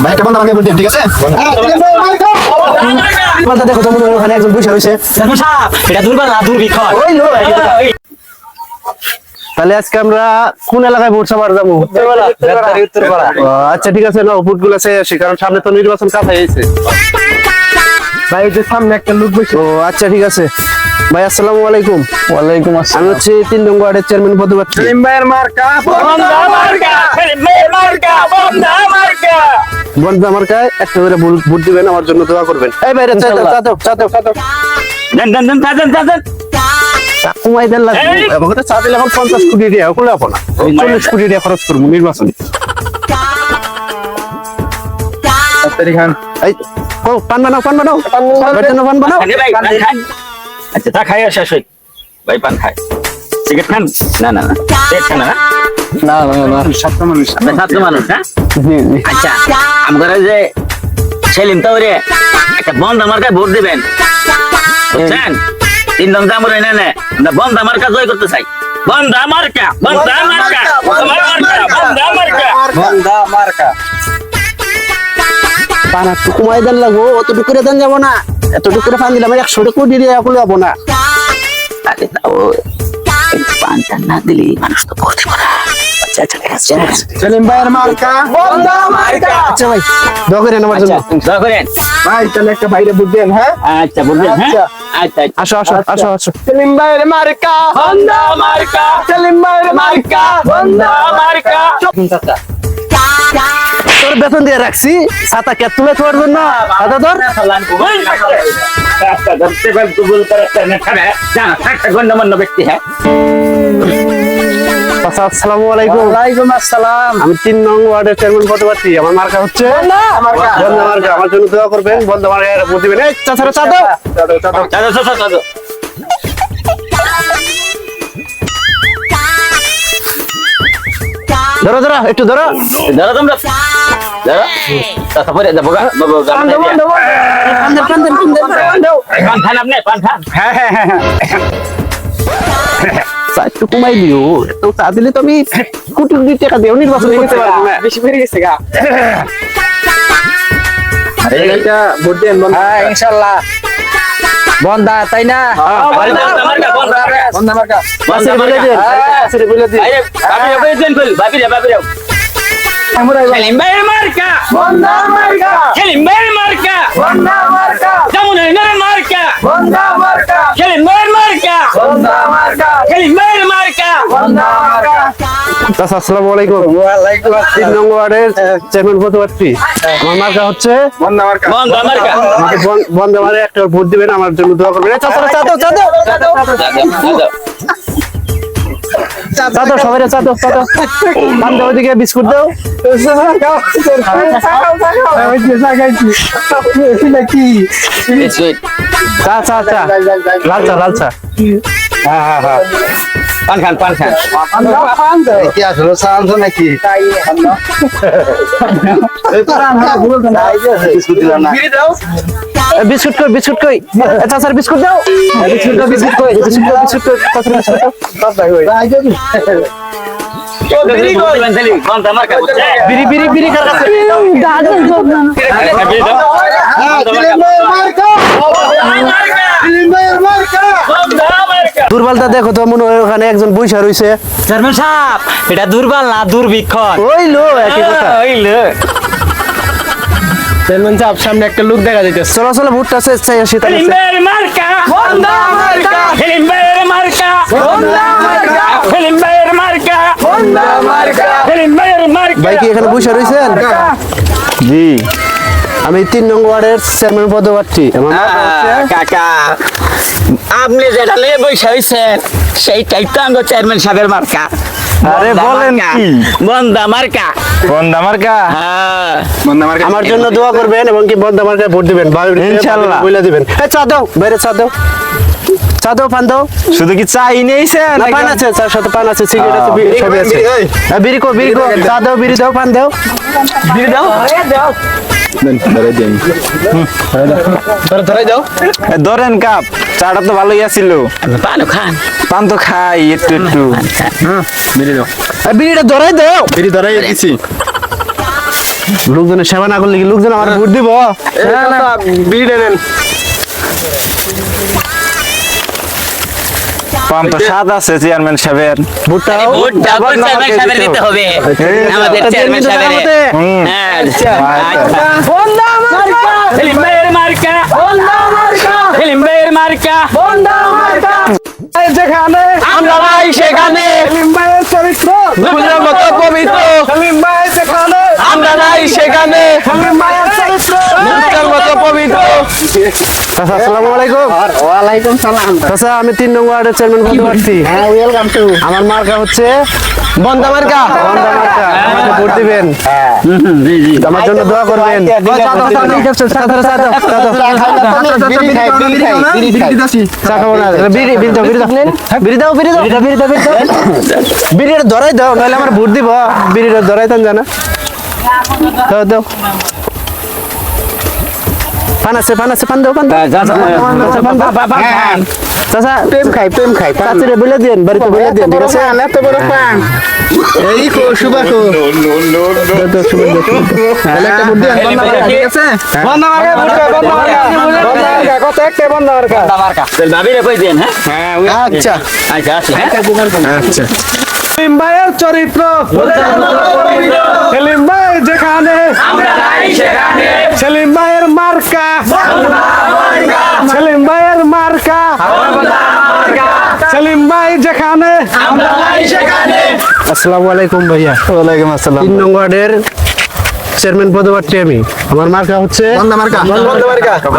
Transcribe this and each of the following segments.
ভাই কেমন আমাকে বলতে ঠিক আছে দেখো তো ওখানে একজন বসে রয়েছে এটা দুর্বল না দুর্ভিক্ষ তাহলে আজকে আমরা কোন এলাকায় ভোট সবার যাবো আচ্ছা ঠিক আছে না ভোট গুলো আসি কারণ সামনে তো নির্বাচন কাছে এসেছে ভাই যে সামনে একটা লোক বসে ও আচ্ছা ঠিক আছে ভাই আসসালামু আলাইকুম ওয়ালাইকুম আসসালাম আমি হচ্ছে 3 নং ওয়ার্ডের চেয়ারম্যান পদপ্রার্থী সেলিম ভাইয়ের মার্কা বন্দা মার্কা সেলিম ভাইয়ের মার্কা বন্দা মার্কা বন্দা মার্কায় একটা করে ভোট দিবেন আমার জন্য দোয়া করবেন এই ভাই চাচা দেন কমাই দেন লাগবে আমাকে চা দিলে এখন 50 কোটি টাকা কোলে আপনা 40 কোটি টাকা খরচ করব নির্বাচনে তারি খান এই ও পান বানাও পান বানাও আচ্ছা তা খাই শেষ হই ভাই পান খাই সিগারেট খান না সিগারেট খান না সাতটা মানুষ হ্যাঁ আচ্ছা আমরা যে সেলিম তাওরে একটা বন্ধ মার্কায় ভোট দিবেন বুঝছেন 3 নং দামরে না আমরা বন্ধ মার্কা জয় করতে চাই বন্ধ মার্কা পান একটু কমাই দেন লাগবো অতটুকু করে দেন যাবো না এতটুকু করে পান দিলাম 100 কোটি দিয়ে এখন যাবো না আরে তাও পানটা না দিলে মানুষ তো ভোট দিবে না আচ্ছা সেলিম ভাইয়ের মার্কা বন্দা মার্কা আচ্ছা ভাই দোয়া করেন আমার জন্য দোয়া করেন ভাই তাহলে একটা বাইরে বুঝ দেন হ্যাঁ আচ্ছা বুঝলেন হ্যাঁ আচ্ছা আসো সেলিম ভাইয়ের মার্কা বন্দা মার্কা সেলিম ভাইয়ের মার্কা বন্দা মার্কা চাচা তোর বেতন দিয়ে রাখছি ছাতা কে তুলে তোর জন্য দাদা ধর রাস্তা ধরতে পার গুগল করে খাবে জানা একটা গণ্যমান্য ব্যক্তি হ্যাঁ আসসালামু আলাইকুম ওয়ালাইকুম আসসালাম আমি 3 নং ওয়ার্ডের চেয়ারম্যান পদপ্রার্থী আমার মার্কা হচ্ছে বন্দা মার্কা আমার জন্য দোয়া করবেন বন্দা মার্কা ভোট দিবেন এই চাচা চা দাও ধরো একটু ধরো তোমরা তারপরে যাবো পান আপনি পান হ্যাঁ একটু কমাই দিও তো চা দিলে তো আমি কোটি কোটি টাকা দিও নির্বাচন করতে পারবো না বেশি বেড়ে গেছে গা এইটা ভোট দেন বন্ধা ইনশাআল্লাহ বন্ধা তাই না বন্ধা মার্কা বাসে বলে দেন সেলিম ভাইয়ের মার্কা বন্দা মার্কা সেলিম ভাইয়ের মার্কা বন্দা মার্কা জামুনের মার্কা বন্দা মার্কা সেলিম ভাইয়ের মার্কা বন্দা মার্কা সেলিম ভাইয়ের মার্কা বন্দা মার্কা আসসালামু আলাইকুম ওয়ালাইকুম আসসালাম 3 নং ওয়ার্ডের চেয়ারম্যান পদপ্রার্থী আমার মার্কা হচ্ছে বন্দা মার্কা আমাকে বন্দা মার্কা একটা ভোট দিবেন আমার জন্য দোয়া করবেন চাচা চা দাও সবাই চা দাও পান দাও ওদিকে বিস্কুট দাও লাল চা হ্যাঁ পান খান কি আসলে চা আনছো নাকি বিস্কুট কই চাচার বিস্কুট দাও বিস্কুট কই বিড়ি কার কাছে দুর্বলতা দেখো তো মনে হয় ওখানে একজন বৈশা রয়েছে চেয়ারম্যান সাহেব এটা দুর্বল না দুর্ভিক্ষ ওইলো একই কথা চেয়ারম্যান সাহেব সামনে একটা লোক দেখা যাইতেছে চলো ভোটটা শেষ চাই আসি সেলিম ভাইয়ের মার্কা বন্দা মার্কা সেলিম ভাইয়ের মার্কা বন্দা মার্কা সেলিম ভাইয়ের মার্কা বন্দা মার্কা সেলিম ভাইয়ের মার্কা ভাই কি এখানে বসে রয়েছেন জি আমি 3 নং ওয়ার্ডের চেয়ারম্যান পদপ্রার্থী আমার কাকা আপনি যেটা নিয়ে বসে হয়েছেন সেইটাই তো আমার চেয়ারম্যান সাহেবের মার্কা আরে বলেন কি বন্দা মার্কা হ্যাঁ আমার জন্য দোয়া করবেন এবং কি বন্দা মার্কায় ভোট দিবেন ইনশাআল্লাহ বলে দিবেন এই চা দাও বাইরে চা দাও পান দাও শুধু কি চাই নিয়েছেন পান আছে চার সাথে পান আছে সিগারেট আছে সবই আছে বিড়ি কো চা দাও বিড়ি দাও পান দাও ধরে দাও ধরেন কাপ চাটা তো ভালোই আছিল পান খান পান তো খাই একটু বিড়ি দাও বিড়িটা ধরাই দাও বিড়ি ধরাই দিছি লোকজনের সেবা না করলে কি লোকজন আমার ভোট দিব? বিড়ি নেন। পাম তো স্বাদ আছে চেয়ারম্যান সাহেবের। ভোটটা ভোট ডাবল চেয়ারম্যান সাহেবের দিতে হবে আমাদের চেয়ারম্যান সাহেবের। হ্যাঁ আচ্ছা সেলিম ভাইয়ের মার্কা সেলিম ভাইয়ের মার্কা যেখানে আমরা ভাই সেখানে সেলিম ভাইয়ের চরিত্র দুনিয়ার মতো পবিত্র সেলিম ভাই যেখানে আমরা ভাই সেখানে সেলিম ভাইয়ের চরিত্র দুনিয়ার মতো পবিত্র। চাচা আসসালামু আলাইকুম। ওয়ালাইকুম সালাম। চাচা আমি 3 নং ওয়ার্ডের চেয়ারম্যান বলতে পারছি। হ্যাঁ, ওয়েলকাম টু। আমার মার্কা হচ্ছে বন্দা মার্কা। বন্দা মার্কা আমাকে ভোট দিবেন, জি জি আমার জন্য দোয়া করবেন। চা খাবো না, বিড়ি দাও। বিড়িটা ধরাই দাও, নাহলে আমার ভোট দিব। বিড়িটা ধরাইতাম জানা, দাও। পান আছে, পান দাও। চাচা প্রেম খাই। চাচিরে বলে দিন, বাড়িতে বলে দিন, ঠিক আছে? এত বড় পান। এই কো শুভা কো। তাহলে একটা বুদ্ধি আছে, বন্ধ মার্কা, ঠিক আছে? বন্দা মার্কা, বন্দা মার্কা, কত একটা বন্দা মার্কা। ভাবিরে কই দেন। হ্যাঁ আচ্ছা আচ্ছা আসি হ্যাঁ আচ্ছা। সেলিম ভাইয়ের চরিত্র সেলিম ভাই যেখানে আমরা ভাই সেখানে সেলিম ভাইয়ের মার্কা সেলিম ভাইয়ের মার্কা সেলিম ভাই যেখানে আমরা ভাই সেখানে। আসসালামু আলাইকুম ভাইয়া। ওয়ালাইকুম আসসালাম। 3 নং ওয়ার্ডের চেয়ারম্যান পদপ্রার্থী আমি। আমার মার্কা হচ্ছে বন্ধ মার্কা।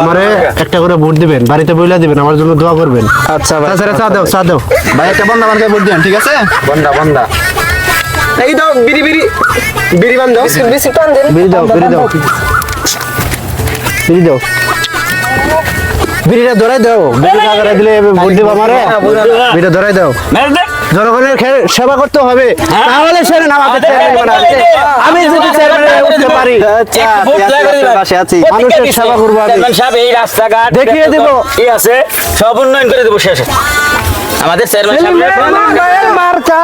আমারে একটা করে ভোট দিবেন, বাড়িতে বইলা দিবেন, আমার জন্য দোয়া করবেন। আচ্ছা ভাই। তাছাড়া চা দাও। ভাই একটা বন্ধ মার্কা ভোট দেন, ঠিক আছে? বন্দা এই দাও বিড়ি বান দাও। বেশি টান দেন। বিড়ি দাও। বিড়িটা ধরাই দাও। বিড়ি না ধরাই দিলে ভোট দিব আমারে। বিড়িটা ধরাই দাও। জনগণের সেবা করতে হবে, তাহলে সেরেন আমাকে চেয়ারম্যান বানাবে। আমি যদি চেয়ারম্যান উঠতে পারি, পাশে আছি। মানুষের সেবা করবো আমি। চেয়ারম্যান সাহেব এই রাস্তাঘাট দেখিয়ে দিব। কি আছে সব উন্নয়ন করে দেবো শেষে আমাদের চেয়ারম্যান সাহেব মার্কা